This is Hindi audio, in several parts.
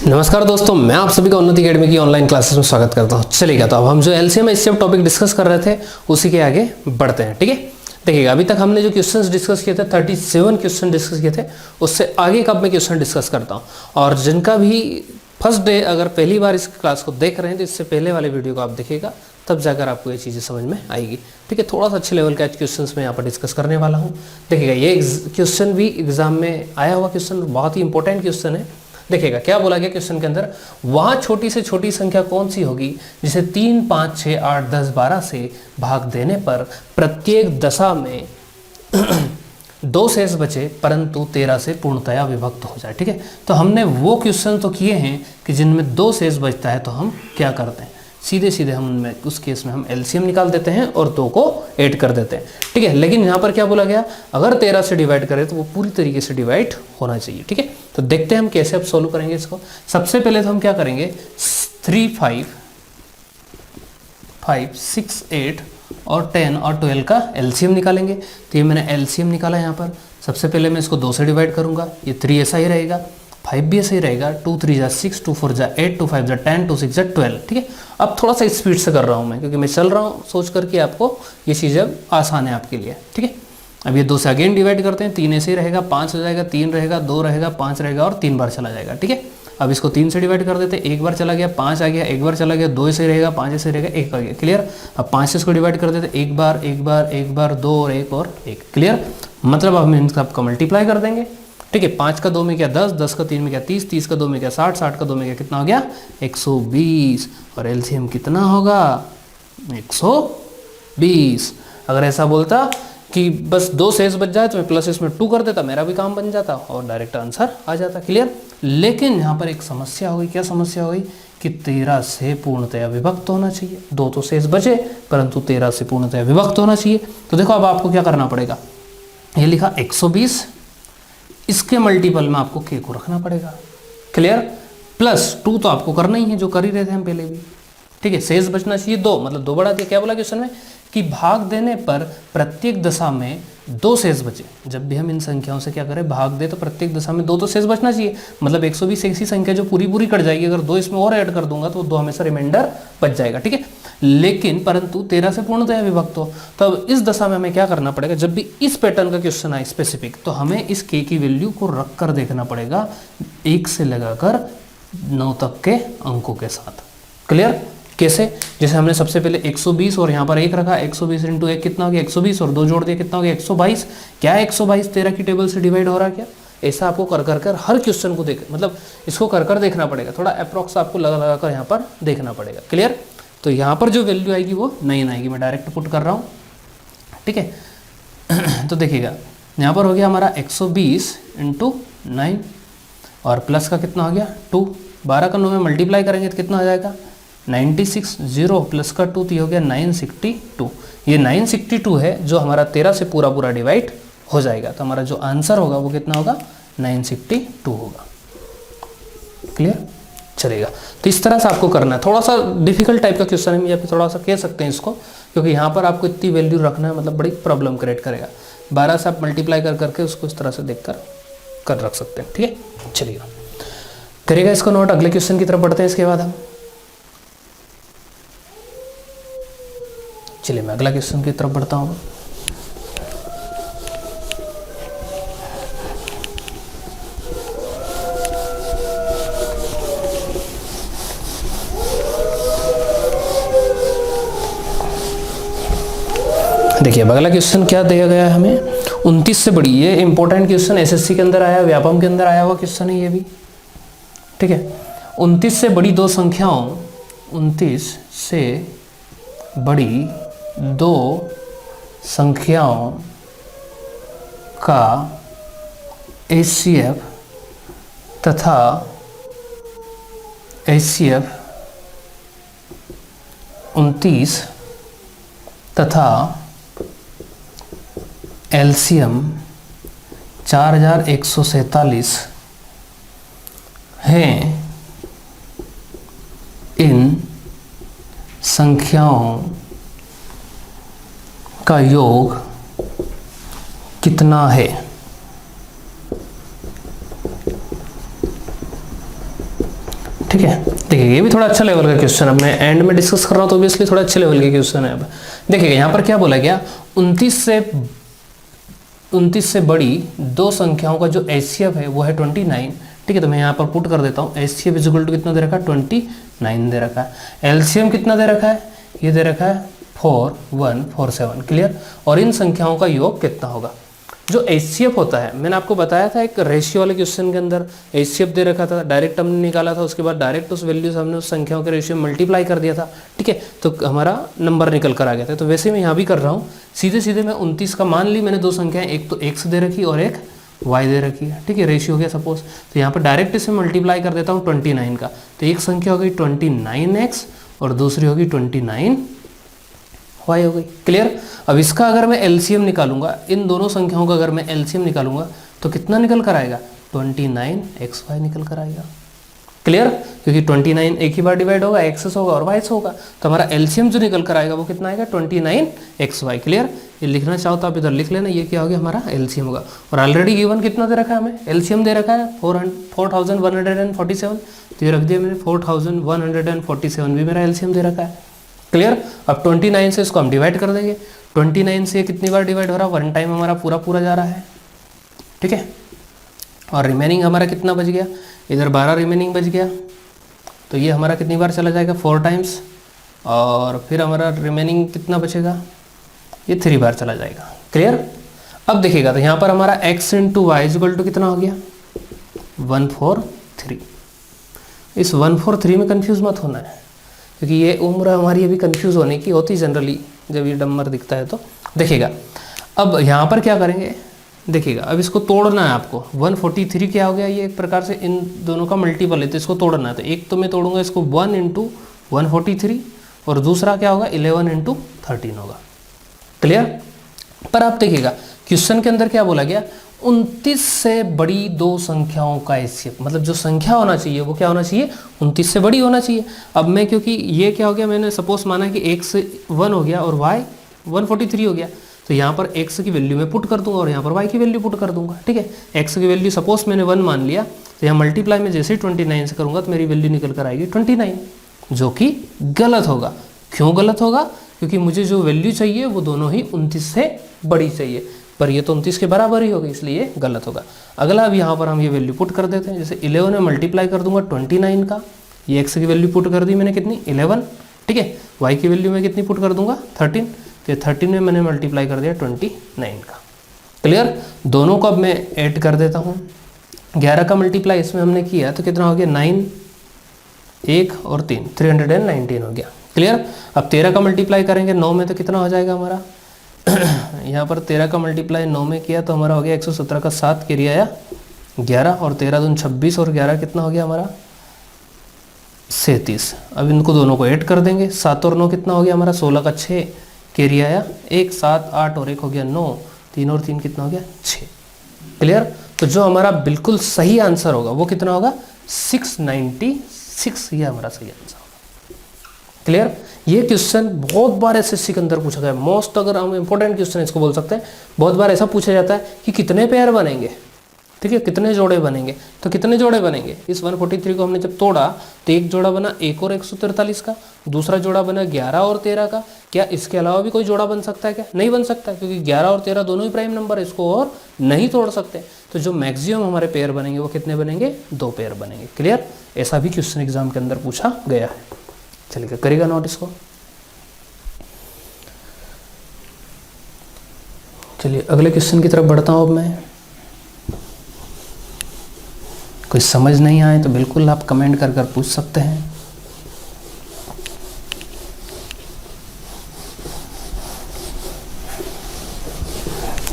नमस्कार दोस्तों, मैं आप सभी का उन्नति अकेडमी की ऑनलाइन क्लासेस में स्वागत करता हूं। चलिएगा, तो अब हम जो एलसीएम है इससे टॉपिक डिस्कस कर रहे थे उसी के आगे बढ़ते हैं। ठीक है, देखिएगा अभी तक हमने जो क्वेश्चंस डिस्कस किए थे 37 क्वेश्चन डिस्कस किए थे, उससे आगे का मैं क्वेश्चन डिस्कस करता हूँ। और जिनका भी फर्स्ट डे अगर पहली बार इस क्लास को देख रहे हैं तो इससे पहले वाले वीडियो को आप देखिएगा, तब जाकर आपको ये चीज़ें समझ में आएगी। ठीक है, थोड़ा सा अच्छे लेवल का क्वेश्चन मैं यहाँ पर डिस्कस करने वाला हूँ। देखिएगा ये क्वेश्चन भी एग्जाम में आया हुआ क्वेश्चन, बहुत ही इंपॉर्टेंट क्वेश्चन है। देखिएगा क्या बोला गया क्वेश्चन के अंदर, वहाँ छोटी से छोटी संख्या कौन सी होगी जिसे 3, 5, 6, 8, 10, 12 से भाग देने पर प्रत्येक दशा में 2 शेष बचे परंतु 13 से पूर्णतया विभक्त हो जाए। ठीक है, तो हमने वो क्वेश्चन तो किए हैं कि जिनमें 2 शेष बचता है तो हम क्या करते हैं, सीधे सीधे हम उनमें उस केस में हम एलसीएम निकाल देते हैं और 2 को ऐड कर देते हैं। ठीक है, लेकिन यहाँ पर क्या बोला गया, अगर 13 से डिवाइड करें तो वो पूरी तरीके से डिवाइड होना चाहिए। ठीक है, तो देखते हैं हम कैसे अब सोल्व करेंगे इसको। सबसे पहले तो हम क्या करेंगे, 3, 5, 5, 6, 8 और 10 और 12 का एलसीएम निकालेंगे। तो ये मैंने एलसीएम निकाला यहाँ पर। सबसे पहले मैं इसको 2 से डिवाइड करूँगा, ये 3 ऐसा ही रहेगा, 5 भी ऐसे ही रहेगा, 2 3 जा 6, 2 4 जा 8, 2 5 जा 10, 2 6 जा 12। ठीक है, अब थोड़ा सा स्पीड से कर रहा हूँ मैं, क्योंकि मैं चल रहा हूँ सोच करके आपको ये चीज़ें अब आसान है आपके लिए। ठीक है, अब ये 2 से अगेन डिवाइड करते हैं, 3 ऐसे ही रहेगा, 5 हो जाएगा, 3 रहेगा, 2 रहेगा, 5 रहेगा और 3 बार चला जाएगा। ठीक है, अब इसको 3 से डिवाइड कर देते हैं, 1 बार चला गया, 5 आ गया, 1 बार चला गया, 2 ऐसे रहेगा, 5 ऐसे रहेगा, 1 आ गया। क्लियर, अब 5 से इसको डिवाइड कर देते हैं, 1 बार 1 बार 1 बार 2 और 1 और 1। क्लियर, मतलब अब हम इन सबका मल्टीप्लाई कर देंगे। ठीक है, 5 का 2 में क्या 10, 10 का 3 में क्या 30, 30 का 2 में क्या 60, 60 का 2 में क्या कितना हो गया 120। और एलसीएम कितना होगा 120। अगर ऐसा बोलता कि बस 2 शेष बच जाए तो मैं प्लस इसमें 2 कर देता, मेरा भी काम बन जाता और डायरेक्ट आंसर आ जाता। क्लियर, लेकिन यहाँ पर एक समस्या हुई। क्या समस्या हुई कि 13 से पूर्णतया विभक्त होना चाहिए। 2 तो शेष बचे परंतु 13 से पूर्णतया विभक्त होना चाहिए। तो देखो अब आपको क्या करना पड़ेगा, ये लिखा 120, इसके मल्टीपल में आपको k को रखना पड़ेगा। क्लियर, प्लस 2 तो आपको करना ही है, जो कर ही रहे थे हम पहले भी। ठीक है, शेष बचना चाहिए 2, मतलब 2 बढ़ा दिया। क्या बोला क्वेश्चन में कि भाग देने पर प्रत्येक दशा में 2 शेष बचे। जब भी हम इन संख्याओं से क्या करें, भाग दे, तो प्रत्येक दशा में 2 तो शेष बचना चाहिए। मतलब 120 ऐसी संख्या जो पूरी पूरी कट जाएगी, अगर 2 इसमें और ऐड कर दूंगा तो 2 हमेशा रिमाइंडर बच जाएगा। ठीक है, लेकिन परंतु 13 से पूर्णतया विभक्त हो, तो अब इस दशा में हमें क्या करना पड़ेगा, जब भी इस पैटर्न का क्वेश्चन आए स्पेसिफिक, तो हमें इस k की वैल्यू को रख कर देखना पड़ेगा 1 से लगाकर 9 तक के अंकों के साथ। क्लियर, कैसे, जैसे हमने सबसे पहले 120 और यहाँ पर 1 रखा, 120 इंटू 1 कितना हो गया 120 और 2 जोड़ दिया कितना हो गया 122। क्या 122 13 की टेबल से डिवाइड हो रहा है क्या? ऐसा आपको कर हर क्वेश्चन को देख, मतलब इसको कर देखना पड़ेगा, थोड़ा अप्रॉक्स आपको लगा कर यहाँ पर देखना पड़ेगा। क्लियर, तो यहाँ पर जो वैल्यू आएगी वो नहीं आएगी, मैं डायरेक्ट पुट कर रहा हूँ। ठीक है, तो देखिएगा यहाँ पर हो गया हमारा 120 इंटू 9 और प्लस का कितना हो गया 2, 12 का 9 में मल्टीप्लाई करेंगे तो कितना हो जाएगा 96, 0 प्लस का 2 तो ये हो गया 962। ये 962 है जो हमारा 13 से पूरा पूरा डिवाइड हो जाएगा, तो हमारा जो आंसर होगा वो कितना होगा 962 होगा। क्लियर, चलेगा। तो इस तरह से आपको करना है। थोड़ा सा डिफिकल्ट टाइप का क्वेश्चन है, या फिर थोड़ा सा कह सकते हैं इसको, क्योंकि यहाँ पर आपको इतनी वैल्यू रखना है, मतलब बड़ी प्रॉब्लम क्रिएट करेगा। 12 से आप मल्टीप्लाई करके उसको इस तरह से देखकर कर रख सकते हैं। ठीक है, चलिएगा करिएगा इसको नोट। अगले क्वेश्चन की तरफ बढ़ते हैं इसके बाद हम। चलिए मैं अगला क्वेश्चन की तरफ बढ़ता हूँ। देखिए अगला क्वेश्चन क्या दिया गया है हमें, 29 से बड़ी। ये इंपॉर्टेंट क्वेश्चन एसएससी के अंदर आया, व्यापम के अंदर आया हुआ क्वेश्चन है ये भी। ठीक है, 29 से बड़ी 2 संख्याओं, 29 से बड़ी 2 संख्याओं का HCF तथा HCF 29 तथा एलसीएम 4147 हैं। इन संख्याओं का योग कितना है? ठीक है, देखिए ये भी थोड़ा अच्छा लेवल का क्वेश्चन है, मैं एंड में डिस्कस कर रहा हूँ तो ऑब्वियसली थोड़ा अच्छे लेवल के क्वेश्चन है। अब देखिए यहाँ पर क्या बोला गया, 29 से बड़ी दो संख्याओं का जो एचसीएफ है वो है 29। ठीक है, तो मैं यहाँ पर पुट कर देता हूँ, एचसीएफ इज इक्वल टू कितना दे रखा है 29 दे रखा है। एलसीएम कितना दे रखा है, ये दे रखा है 4147। क्लियर, और इन संख्याओं का योग कितना होगा। जो एचसीएफ होता है, मैंने आपको बताया था एक रेशियो वाले क्वेश्चन के अंदर एचसीएफ दे रखा था, डायरेक्ट हमने निकाला था, उसके बाद डायरेक्ट उस वैल्यू से हमने उस संख्याओं के रेशियो में मल्टीप्लाई कर दिया था। ठीक है, तो हमारा नंबर निकल कर आ गया था। तो वैसे मैं यहाँ भी कर रहा हूँ, सीधे सीधे मैं 29 का मान ली मैंने दो संख्याएं, एक तो एक्स दे रखी और एक वाई दे रखी है। ठीक है, रेशियो हो गया सपोज, तो यहाँ पर डायरेक्ट इसे मल्टीप्लाई कर देता हूँ 29 का, तो एक संख्या हो गई 29x और दूसरी होगी 29 वाई हो गई। क्लियर, अब इसका अगर मैं एलसीएम निकालूंगा, इन दोनों संख्याओं का अगर मैं एलसीएम निकालूंगा तो कितना निकल कर आएगा, 29xy निकल कर आएगा। क्लियर, क्योंकि 29 एक ही बार डिवाइड होगा, एक्स से होगा और वाई से होगा, तो हमारा एलसीएम जो निकल कर आएगा वो कितना आएगा 29xy। क्लियर, ये लिखना चाहो तो आप इधर लिख लेना, ये क्या हो गया हमारा एलसीएम होगा। और ऑलरेडी गिवन कितना दे रखा है हमें, एलसीएम दे रखा है 4147, तो ये रख दिया मैंने 4147 भी मेरा एलसीएम दे रखा है। क्लियर, अब 29 से इसको हम डिवाइड कर देंगे, 29 से कितनी बार डिवाइड हो रहा है, वन टाइम हमारा पूरा जा रहा है। ठीक है, और रिमेनिंग हमारा कितना बच गया, इधर 12 रिमेनिंग बच गया, तो ये हमारा कितनी बार चला जाएगा 4 टाइम्स, और फिर हमारा रिमेनिंग कितना बचेगा, ये 3 बार चला जाएगा। क्लियर, अब देखिएगा तो यहाँ पर हमारा x into Y equal to कितना हो गया 143। इस 143 में कंफ्यूज मत होना है, क्योंकि ये उम्र हमारी अभी कंफ्यूज होने की होती जनरली जब ये नंबर दिखता है। तो देखिएगा अब यहाँ पर क्या करेंगे, देखिएगा अब इसको तोड़ना है आपको। 143 क्या हो गया, ये एक प्रकार से इन दोनों का मल्टीपल है, तो इसको तोड़ना है। तो एक तो मैं तोड़ूंगा इसको 1 इंटू 143 और दूसरा क्या होगा 11 इंटू 13 होगा। क्लियर, पर आप देखिएगा क्वेश्चन के अंदर क्या बोला गया, 29 से बड़ी दो संख्याओं का एचसीएफ, मतलब जो संख्या होना चाहिए वो क्या होना चाहिए 29 से बड़ी होना चाहिए। अब मैं क्योंकि ये क्या हो गया, मैंने सपोज माना कि x 1 हो गया और y 143 हो गया, तो यहाँ पर x की वैल्यू मैं पुट कर दूंगा और यहाँ पर y की वैल्यू पुट कर दूंगा। ठीक है, x की वैल्यू सपोज मैंने 1 मान लिया, तो यहाँ मल्टीप्लाई में जैसे ही 29 से करूँगा तो मेरी वैल्यू निकल कर आएगी 29, जो कि गलत होगा। क्यों गलत होगा, क्योंकि मुझे जो वैल्यू चाहिए वो दोनों ही 29 से बड़ी चाहिए, पर ये तो 29 के बराबर ही होगी, इसलिए गलत होगा। अगला अब यहाँ पर हम ये वैल्यू पुट कर देते हैं, जैसे 11 में मल्टीप्लाई कर दूंगा 29 का, ये x की वैल्यू पुट कर दी मैंने कितनी 11। ठीक है, y की वैल्यू में कितनी पुट कर दूंगा 13, तो 13 में मैंने मल्टीप्लाई कर दिया 29 का। क्लियर, दोनों को अब मैं ऐड कर देता हूँ। 11 का मल्टीप्लाई इसमें हमने किया तो कितना हो गया 9, 1 और 3 319 हो गया। क्लियर, अब 13 का मल्टीप्लाई करेंगे 9 में तो कितना हो जाएगा हमारा यहाँ पर 13 का मल्टीप्लाई 9 में किया तो हमारा हो गया 117 का 7 कैरी आया 11, और 13 दून 26 और 11 कितना हो गया हमारा 37। अब इनको दोनों को ऐड कर देंगे, 7 और 9 कितना हो गया हमारा 16 का 6 कैरी आया 1, 7 8 और 1 हो गया 9, 3 और 3 कितना हो गया 6। क्लियर, तो जो हमारा बिल्कुल सही आंसर होगा वो कितना होगा 696, ये हमारा सही आंसर होगा। क्लियर, ये क्वेश्चन बहुत बार एसएससी के अंदर पूछा गया है, मोस्ट अगर हम इंपॉर्टेंट क्वेश्चन इसको बोल सकते हैं। बहुत बार ऐसा पूछा जाता है कि कितने पेयर बनेंगे, ठीक है, कितने जोड़े बनेंगे, तो कितने जोड़े बनेंगे। इस 143 को हमने जब तोड़ा तो एक जोड़ा बना 1 और 143 का, दूसरा जोड़ा बना 11 और 13 का। क्या इसके अलावा भी कोई जोड़ा बन सकता है क्या, नहीं बन सकता, क्योंकि 11 और 13 दोनों ही प्राइम नंबर है, इसको और नहीं तोड़ सकते। तो जो मैक्सिमम हमारे पेयर बनेंगे वो कितने बनेंगे 2 पेयर बनेंगे। क्लियर, ऐसा भी क्वेश्चन एग्जाम के अंदर पूछा गया है। चलिए करेगा नोट इसको। चलिए अगले क्वेश्चन की तरफ बढ़ता हूँ अब मैं। कोई समझ नहीं आए तो बिल्कुल आप कमेंट कर कर पूछ सकते हैं।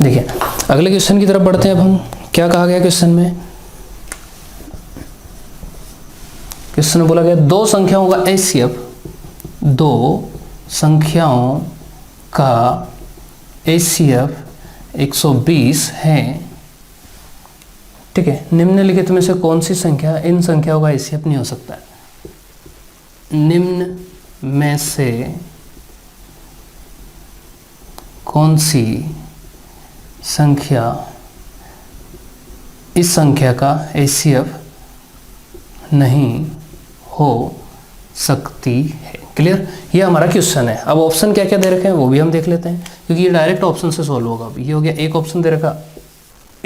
देखिए अगले क्वेश्चन की तरफ बढ़ते हैं अब हम। क्या कहा गया क्वेश्चन में, क्वेश्चन में बोला गया दो संख्याओं का एचसीएफ, दो संख्याओं का एचसीएफ 120 है। ठीक है, निम्नलिखित में से कौन सी संख्या इन संख्याओं का एचसीएफ नहीं हो सकता है। निम्न में से कौन सी संख्या इस संख्या का एचसीएफ नहीं हो सकती है। क्लियर, ये हमारा क्वेश्चन है। अब ऑप्शन क्या क्या दे रखे हैं वो भी हम देख लेते हैं, क्योंकि ये डायरेक्ट ऑप्शन से सॉल्व होगा। ये हो गया, एक ऑप्शन दे रखा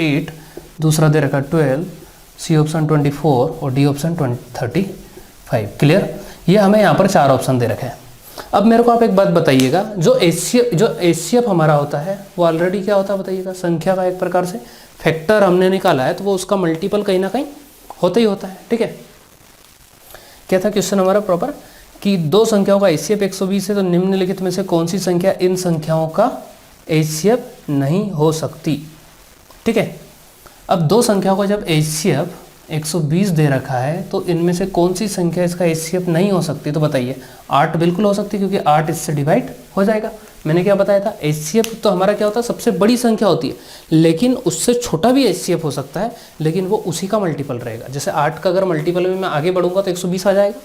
8, दूसरा दे रखा 12, सी ऑप्शन 24 और डी ऑप्शन 35। क्लियर, ये हमें यहाँ पर 4 ऑप्शन दे रखे हैं। अब मेरे को आप एक बात बताइएगा, जो एचसीएफ हमारा होता है वो ऑलरेडी क्या होता है बताइएगा, संख्या का एक प्रकार से फैक्टर हमने निकाला है, तो वो उसका मल्टीपल कहीं ना कहीं होता ही होता है। ठीक है, क्या था क्वेश्चन हमारा प्रॉपर, कि दो संख्याओं का एचसीएफ 120 है, तो निम्नलिखित में से कौन सी संख्या इन संख्याओं का एचसीएफ नहीं हो सकती। ठीक है, अब दो संख्याओं का जब एचसीएफ 120 दे रखा है, तो इनमें से कौन सी संख्या इसका एचसीएफ नहीं हो सकती, तो बताइए। 8 बिल्कुल हो सकती, क्योंकि 8 इससे डिवाइड हो जाएगा। मैंने क्या बताया था, एचसीएफ तो हमारा क्या होता है, सबसे बड़ी संख्या होती है, लेकिन उससे छोटा भी एचसीएफ हो सकता है, लेकिन वो उसी का मल्टीपल रहेगा। जैसे 8 का अगर मल्टीपल में मैं आगे बढ़ूंगा तो 120 आ जाएगा।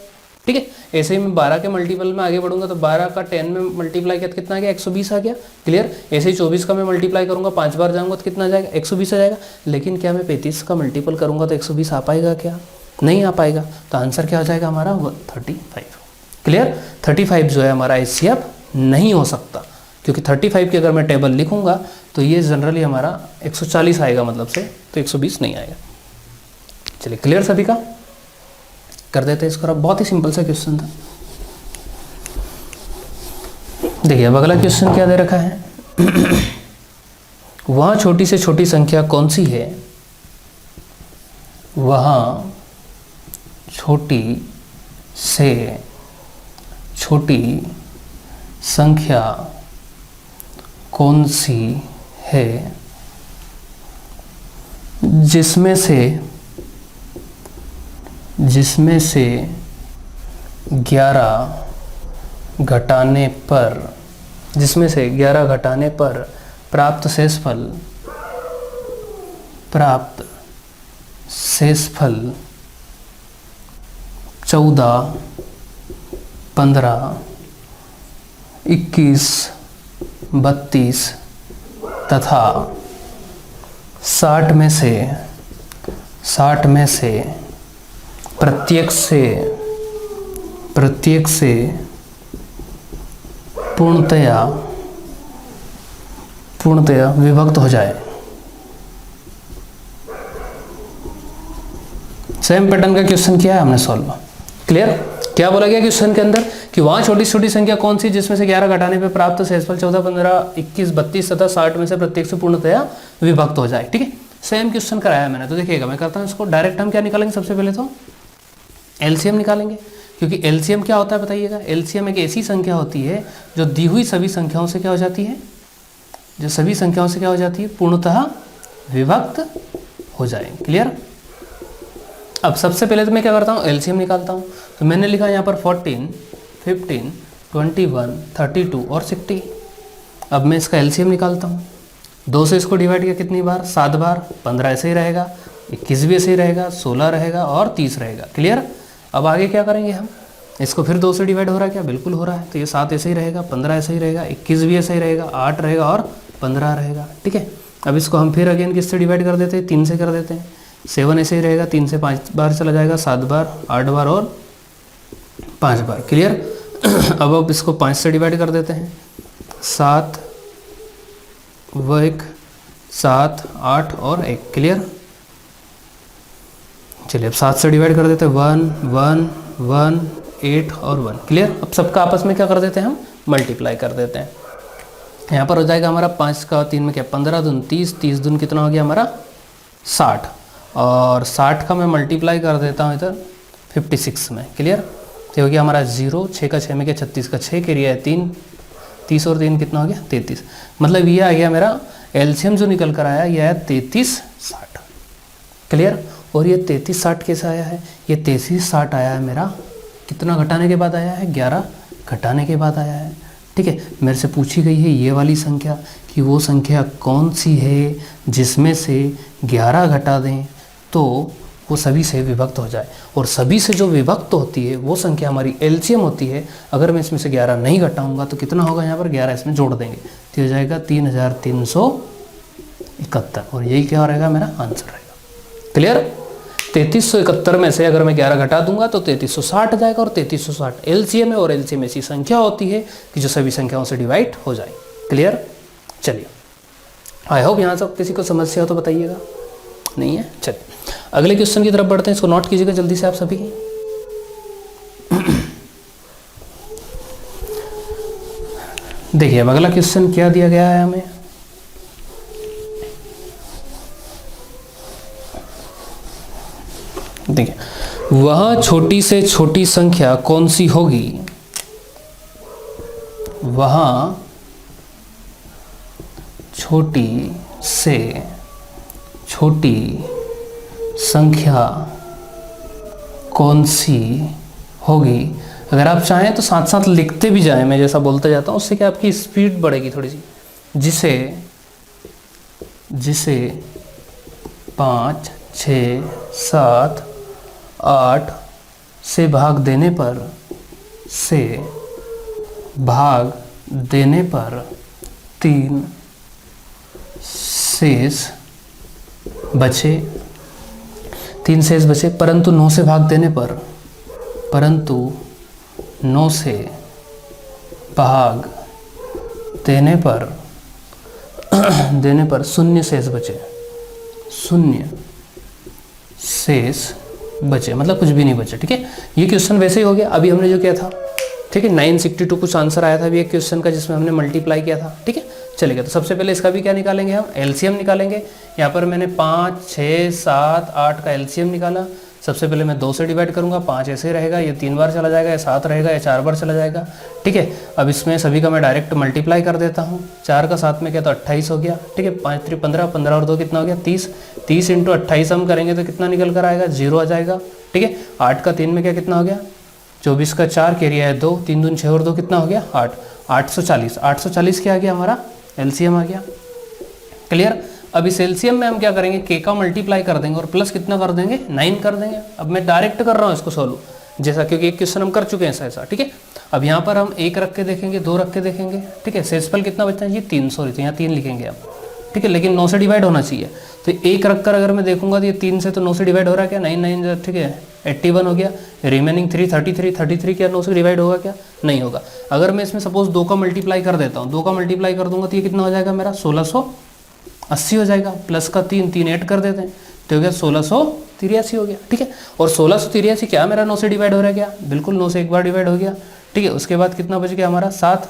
ठीक है, ऐसे ही मैं 12 के मल्टीपल में आगे बढ़ूंगा तो 12 का 10 में मल्टीप्लाई किया तो कितना आ गया, 120 आ गया। क्लियर, ऐसे ही 24 का मैं मल्टीप्लाई करूंगा, 5 बार जाऊंगा तो कितना आ जाएगा, 120 आ जाएगा। लेकिन क्या मैं 35 का मल्टीपल करूंगा तो 120 आ पाएगा क्या, नहीं आ पाएगा। तो आंसर क्या हो जाएगा हमारा 35। क्लियर, 35 जो है हमारा एचसीएफ नहीं हो सकता, क्योंकि 35 की अगर मैं टेबल लिखूंगा तो ये जनरली हमारा 140 आएगा मतलब से, तो 120 नहीं आएगा। चलिए, क्लियर सभी का, कर देते हैं इसको। अब बहुत ही सिंपल सा क्वेश्चन था। देखिए अब अगला क्वेश्चन क्या दे रखा है, वहां छोटी से छोटी संख्या कौन सी है, वहां छोटी से छोटी संख्या कौन सी है जिसमें से 11 घटाने पर प्राप्त शेषफल 14, 15, 21, 32 तथा 60 में से प्रत्येक से पूर्णतया विभक्त हो जाए। सेम पैटर्न का क्वेश्चन किया है हमने सॉल्व। क्लियर, क्या बोला गया क्वेश्चन के अंदर, कि वहां छोटी छोटी संख्या कौन सी जिसमें से 11 घटाने पर प्राप्त शेषफल 14, 15, 21, 32 तथा 60 में से प्रत्येक से पूर्णतया विभक्त हो जाए। ठीक है, सेम क्वेश्चन कराया मैंने, तो देखिएगा मैं करता हूँ इसको डायरेक्ट। हम क्या निकालेंगे, सबसे पहले तो एलसीएम निकालेंगे, क्योंकि एलसीएम क्या होता है बताइएगा। एलसीएम एक ऐसी संख्या होती है जो दी हुई सभी संख्याओं से क्या हो जाती है, जो सभी संख्याओं से क्या हो जाती है, पूर्णतः विभक्त हो जाए। क्लियर, अब सबसे पहले तो मैं क्या करता हूँ, एलसीएम निकालता हूँ। तो मैंने लिखा यहाँ पर 14, 15, 21, 32 और 60। अब मैं इसका एलसीएम निकालता हूँ। 2 से इसको डिवाइड किया कितनी बार, 7 बार, 15 ऐसे ही रहेगा, 21 भी ऐसे ही रहेगा, 16 रहेगा और 30 रहेगा। क्लियर, अब आगे क्या करेंगे हम, इसको फिर 2 से डिवाइड हो रहा है क्या, बिल्कुल हो रहा है, तो ये 7 ऐसे ही रहेगा, 15 ऐसे ही रहेगा, 21 भी ऐसे ही रहेगा, 8 रहेगा और 15 रहेगा। ठीक है, अब इसको हम फिर अगेन किससे डिवाइड कर देते हैं, 3 से कर देते हैं। 7 ऐसे ही रहेगा, 3 से 5 बार चला जाएगा, 7 बार, 8 बार और 5 बार। क्लियर, अब इसको 5 से डिवाइड कर देते हैं, 7 व 1, 7, 8 और 1। क्लियर, चलिए अब 7 से डिवाइड कर देते हैं, 1, 1, 1, 8 और 1। क्लियर, अब सबका आपस में क्या कर देते हैं, हम मल्टीप्लाई कर देते हैं। यहाँ पर हो जाएगा हमारा 5 का 3 में क्या, 15 दून 30, 30 दून कितना हो गया हमारा 60, और 60 का मैं मल्टीप्लाई कर देता हूँ इधर 56 में। क्लियर, तो हो गया हमारा 0, 6 का 6 में क्या, 36 का 6 कैरियर है 3, 30 और 3 कितना हो गया 33। मतलब ये आ गया मेरा एलसीएम जो निकल कर आया, यह है 33, 60। क्लियर, और ये 33, 60 कैसे आया है, ये 33, 60 आया है मेरा कितना घटाने के बाद आया है, 11 घटाने के बाद आया है। ठीक है, मेरे से पूछी गई है ये वाली संख्या, कि वो संख्या कौन सी है जिसमें से 11 घटा दें तो वो सभी से विभक्त हो जाए, और सभी से जो विभक्त होती है वो संख्या हमारी एलसीएम होती है। अगर मैं इसमें से 11 नहीं घटाऊंगा तो कितना होगा, यहाँ पर 11 इसमें जोड़ देंगे तो हो जाएगा 3371, और यही क्या रहेगा मेरा आंसर रहेगा। क्लियर, 3371 में से अगर मैं 11 घटा दूंगा तो 3360 आ जाएगा, और 3360 एलसीएम है, और एलसीएम ऐसी संख्या होती है कि जो सभी संख्याओं से डिवाइड हो जाए। क्लियर? चलिए, आई होप यहाँ सब किसी को समस्या हो तो बताइएगा, नहीं है? चलिए अगले क्वेश्चन की तरफ बढ़ते हैं, इसको नोट कीजिएगा जल्दी से आप सभी। देखिए अब अगला क्वेश्चन क्या दिया गया है हमें। देखिए, वह छोटी से छोटी संख्या कौन सी होगी, वह छोटी से छोटी संख्या कौन सी होगी। अगर आप चाहें तो साथ साथ लिखते भी जाएं, मैं जैसा बोलता जाता हूँ, उससे क्या आपकी स्पीड बढ़ेगी थोड़ी सी। जिसे 5, 6, 7, 8 से भाग देने पर 3 शेष बचे, 3 शेष बचे, परंतु 9 से भाग देने पर 0 शेष बचे, 0 शेष बचे, मतलब कुछ भी नहीं बचे। ठीक है, ये क्वेश्चन वैसे ही हो गया अभी हमने जो किया था। ठीक है, 962 कुछ आंसर आया था अभी एक क्वेश्चन का, जिसमें हमने मल्टीप्लाई किया था। ठीक है, चलेगा। तो सबसे पहले इसका भी क्या निकालेंगे हम, एलसीएम निकालेंगे। यहाँ पर मैंने 5, 6, 7, 8 का एलसीएम निकाला। सबसे पहले मैं 2 से डिवाइड करूँगा, 5 ऐसे रहेगा, ये 3 बार चला जाएगा, या 7 रहेगा, या 4 बार चला जाएगा। ठीक है, अब इसमें सभी का मैं डायरेक्ट मल्टीप्लाई कर देता हूँ। 4 का 7 में क्या तो 28 हो गया। ठीक है, 5 3 15, 15 और 2 कितना हो गया 30। 30 इंटू 28 हम करेंगे तो कितना निकल कर आएगा, 0 आ जाएगा। ठीक है, 8 का 3 में क्या कितना हो गया 24 का 4, कैरिया है 2, 3 दून 6 और 2 कितना हो गया 8। 840, 840 क्या आ गया हमारा एलसीएम आ गया। क्लियर? अब इस एलसीएम में हम क्या करेंगे, के का मल्टीप्लाई कर देंगे और प्लस कितना कर देंगे 9 कर देंगे। अब मैं डायरेक्ट कर रहा हूँ इसको सोल्व, जैसा क्योंकि एक क्वेश्चन हम कर चुके हैं ऐसा। ठीक है, अब यहाँ पर हम 1 रख के देखेंगे, 2 रख के देखेंगे। ठीक है, शेषफल कितना बचता है, ये 3, सॉरी तो यहाँ 3 लिखेंगे हम। ठीक है, लेकिन 9 से डिवाइड होना चाहिए। तो 1 रख कर अगर मैं देखूंगा तो ये 3 से तो 9 से डिवाइड हो रहा है क्या, 9 9, ठीक है 81 हो गया। रिमेनिंग 3 33 क्या 9 से डिवाइड होगा क्या, नहीं होगा। अगर मैं इसमें सपोज 2 का मल्टीप्लाई कर देता हूँ, 2 का मल्टीप्लाई कर दूंगा तो ये कितना हो जाएगा मेरा 1680 हो जाएगा। प्लस का 3 ऐड कर देते हैं तो हो गया 1683 हो गया। ठीक है, और 1683 क्या मेरा 9 से डिवाइड हो रहा है क्या, बिल्कुल 9 से एक बार डिवाइड हो गया। ठीक है, उसके बाद कितना बच गया हमारा 7,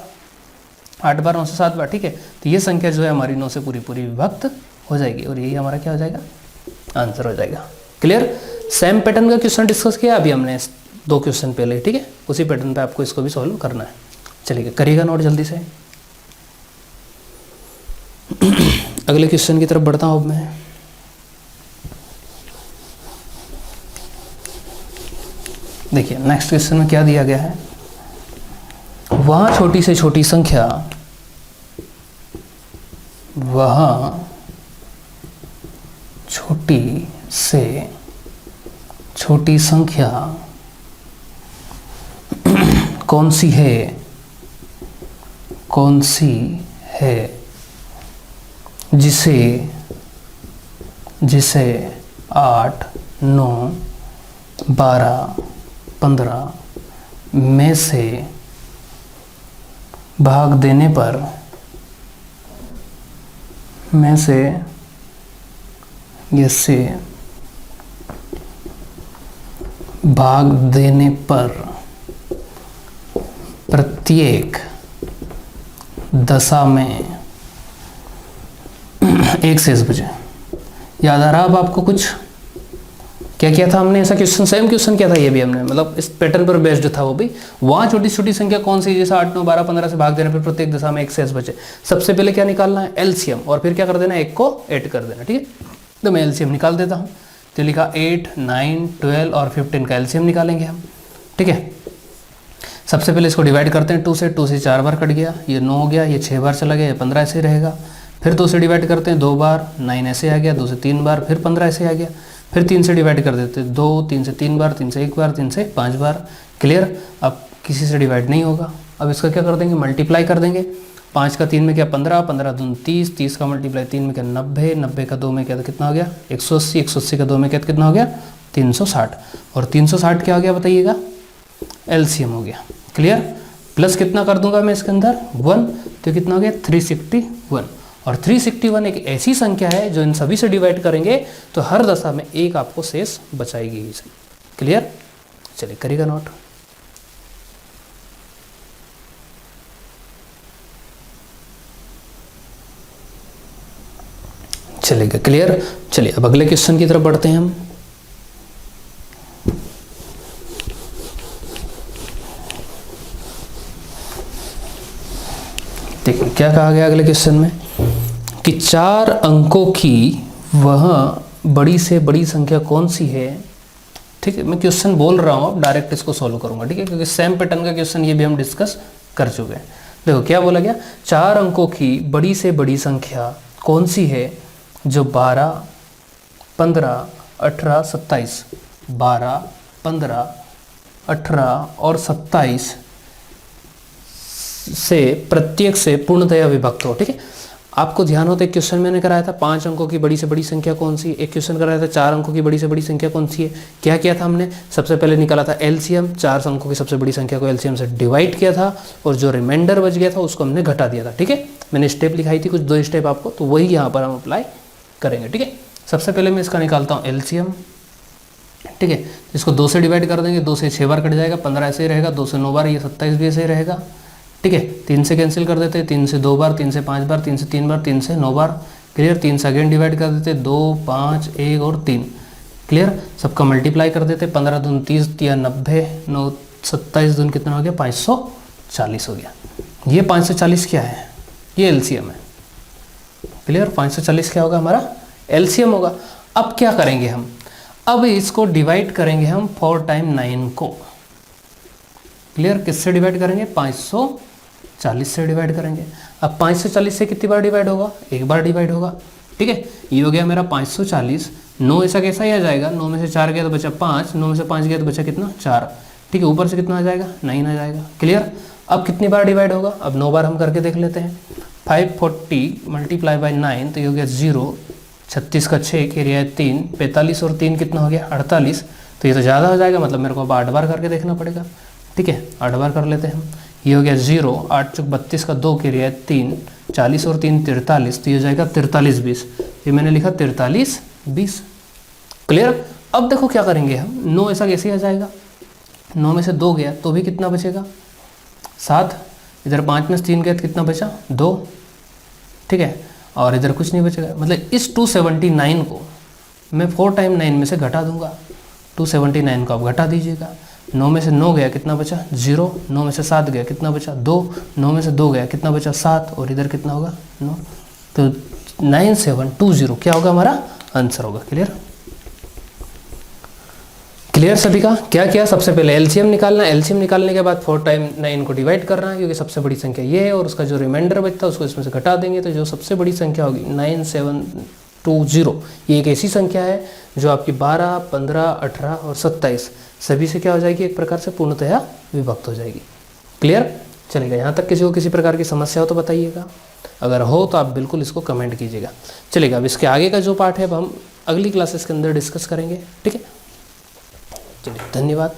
8 बार 9 से 7 बार। ठीक है, तो ये संख्या जो है हमारी 9 से पूरी विभक्त हो जाएगी, और यही हमारा क्या हो जाएगा आंसर हो जाएगा। क्लियर? सेम पैटर्न का क्वेश्चन डिस्कस किया अभी हमने 2 क्वेश्चन पहले। ठीक है, उसी पैटर्न पे आपको इसको भी सॉल्व करना है। चलिए करिएगा नोट जल्दी से। अगले क्वेश्चन की तरफ बढ़ता हूँ अब मैं। देखिए नेक्स्ट क्वेश्चन में क्या दिया गया है, वहाँ छोटी से छोटी संख्या, वहाँ छोटी से छोटी संख्या कौन सी है जिसे 8, 9, 12, 15 में से भाग देने पर प्रत्येक दशा में 1 शेष बचे। याद आ रहा अब आपको कुछ क्या किया था हमने, ऐसा क्वेश्चन सेम क्वेश्चन किया था ये भी हमने, मतलब इस पैटर्न पर बेस्ड था वो भी। वहाँ छोटी छोटी संख्या कौन सी, जैसे 8, 9, 12, 15 से भाग देने पर प्रत्येक दशा में 1 शेष बचे। सबसे पहले क्या निकालना है एलसीएम, और फिर क्या कर देना 1 को ऐड कर देना। ठीक है, तो मैं एलसीएम निकाल देता हूँ। तो लिखा 8, 9, 12 और 15 का एलसीएम निकालेंगे हम। ठीक है, सबसे पहले इसको डिवाइड करते हैं 2 से 4 बार कट गया, ये 9 हो गया, ये 6 बार चला गया, ये 15 ऐसे रहेगा। फिर 2 से डिवाइड करते हैं 2 बार, 9 ऐसे आ गया, 2 से 3 बार, फिर 15 ऐसे आ गया। फिर 3 से डिवाइड कर देते हैं 2, 3 से 3 बार, 3 से 1 बार, 3 से 5 बार। क्लियर? अब किसी से डिवाइड नहीं होगा। अब इसका क्या कर देंगे मल्टीप्लाई कर देंगे। 5 का 3 में क्या 15, 15 दून 30, 30 का मल्टीप्लाई 3 में क्या 90, 90 का 2 में क्या तो कितना हो गया 180, 180 का 2 में क्या कितना हो गया 360, और 360 क्या हो गया बताइएगा, एलसीएम हो गया। क्लियर? प्लस कितना कर दूंगा मैं इसके अंदर 1, तो कितना हो गया 361, और 361 एक ऐसी संख्या है जो इन सभी से डिवाइड करेंगे तो हर दशा में एक आपको शेष बचाएगी। क्लियर? चलिए करिएगा नोट। चलेगा, क्लियर? चलिए अब अगले क्वेश्चन की तरफ बढ़ते हैं हम। देखिए क्या कहा गया अगले क्वेश्चन में कि 4 अंकों की वह बड़ी से बड़ी संख्या कौन सी है। ठीक है, मैं क्वेश्चन बोल रहा हूँ, अब डायरेक्ट इसको सॉल्व करूंगा। ठीक है, क्योंकि सेम पैटर्न का क्वेश्चन ये भी हम डिस्कस कर चुके हैं। देखो क्या बोला गया, 4 अंकों की बड़ी से बड़ी संख्या कौन सी है जो 12, 15, 18, 27, 12, 15, 18 और 27 से प्रत्येक से पूर्णतया विभक्त हो। ठीक है, आपको ध्यान होता है क्वेश्चन मैंने कराया था 5 अंकों की बड़ी से बड़ी संख्या कौन सी, एक क्वेश्चन कराया था 4 अंकों की बड़ी से बड़ी संख्या कौन सी है। क्या किया था हमने, सबसे पहले निकाला था एलसीएम, 4 अंकों की सबसे बड़ी संख्या को एलसीएम से डिवाइड किया था, और जो रिमाइंडर बच गया था उसको हमने घटा दिया था। ठीक है, मैंने स्टेप लिखाई थी कुछ 2 स्टेप आपको, तो वही यहाँ पर हम अप्लाई करेंगे। ठीक है, सबसे पहले मैं इसका निकालता हूँ एलसीएम। ठीक है, इसको 2 से डिवाइड कर देंगे, 2 से 6 बार कट जाएगा, 15 ऐसे ही रहेगा, 2 से 9 बार, ये 27 भी ऐसे ही रहेगा। ठीक है, 3 से कैंसिल कर देते हैं, 3 से 2 बार, 3 से 5 बार, 3 से 3 बार, 3 से 9 बार। क्लियर? 3 से अगेन डिवाइड कर देते, 2, 5, 1 और 3। क्लियर? सबका मल्टीप्लाई कर देते, 15 दून 30, 90, 9 27 दून कितना हो गया 540 हो गया। ये 540 क्या है, ये एलसीएम है। क्लियर? 540 क्या होगा हमारा एलसीएम होगा। अब क्या करेंगे हम, अब इसको डिवाइड करेंगे हम 4 टाइम 9 को। क्लियर? किससे डिवाइड करेंगे, 540 से डिवाइड करेंगे। अब 540 से कितनी बार डिवाइड होगा, एक बार डिवाइड होगा। ठीक है, ये हो गया मेरा 540। 9 ऐसा कैसा ही आ जाएगा, 9 में से 4 गया तो बचा 5, 9 में से 5 गया तो बचा कितना 4। ठीक है, ऊपर से कितना आ जाएगा 9 आ जाएगा। क्लियर? अब कितनी बार डिवाइड होगा, अब 9 बार हम करके देख लेते हैं। 540 मल्टीप्लाई बाई 9 तो ये हो गया 0, 36 का 6 कैरी है 3, 45 और 3 कितना हो गया 48। तो ये तो ज़्यादा हो जाएगा, मतलब मेरे को अब 8 बार करके देखना पड़ेगा। ठीक है, 8 बार कर लेते हैं हम। ये हो गया 0, 8 चौक 32 का 2 कैरी है 3, 40 और 3 43, तो ये हो जाएगा 43 20। ये मैंने लिखा 43 20। क्लियर? अब देखो क्या करेंगे हम, 9 ऐसा कैसे आ जाएगा, 9 में से 2 गया तो भी कितना बचेगा 7, इधर 5 में से 3 गया तो कितना बचा 2। ठीक है, और इधर कुछ नहीं बचेगा, मतलब इस 279 को मैं 4 टाइम 9 में से घटा दूंगा। 279 को आप घटा दीजिएगा, 9 में से 9 गया कितना बचा 0, 9 में से 7 गया कितना बचा 2, 9 में से 2 गया कितना बचा 7, और इधर कितना होगा 9। तो 9720 क्या होगा हमारा आंसर होगा। क्लियर? क्लियर सभी का? क्या किया, सबसे पहले एलसीएम निकालना, एलसीएम निकालने के बाद 4 टाइम 9 को डिवाइड करना है, क्योंकि सबसे बड़ी संख्या ये है, और उसका जो रिमाइंडर बचता है उसको इसमें से घटा देंगे, तो जो सबसे बड़ी संख्या होगी 9720। ये एक ऐसी संख्या है जो आपकी 12, 15, 18 और 27 सभी से क्या हो जाएगी, एक प्रकार से पूर्णतया विभक्त हो जाएगी। क्लियर? चलेगा, यहाँ तक किसी को किसी प्रकार की समस्या हो तो बताइएगा, अगर हो तो आप बिल्कुल इसको कमेंट कीजिएगा। चलेगा, अब इसके आगे का जो पार्ट है अब हम अगली क्लासेस के अंदर डिस्कस करेंगे। ठीक है, चलिए धन्यवाद।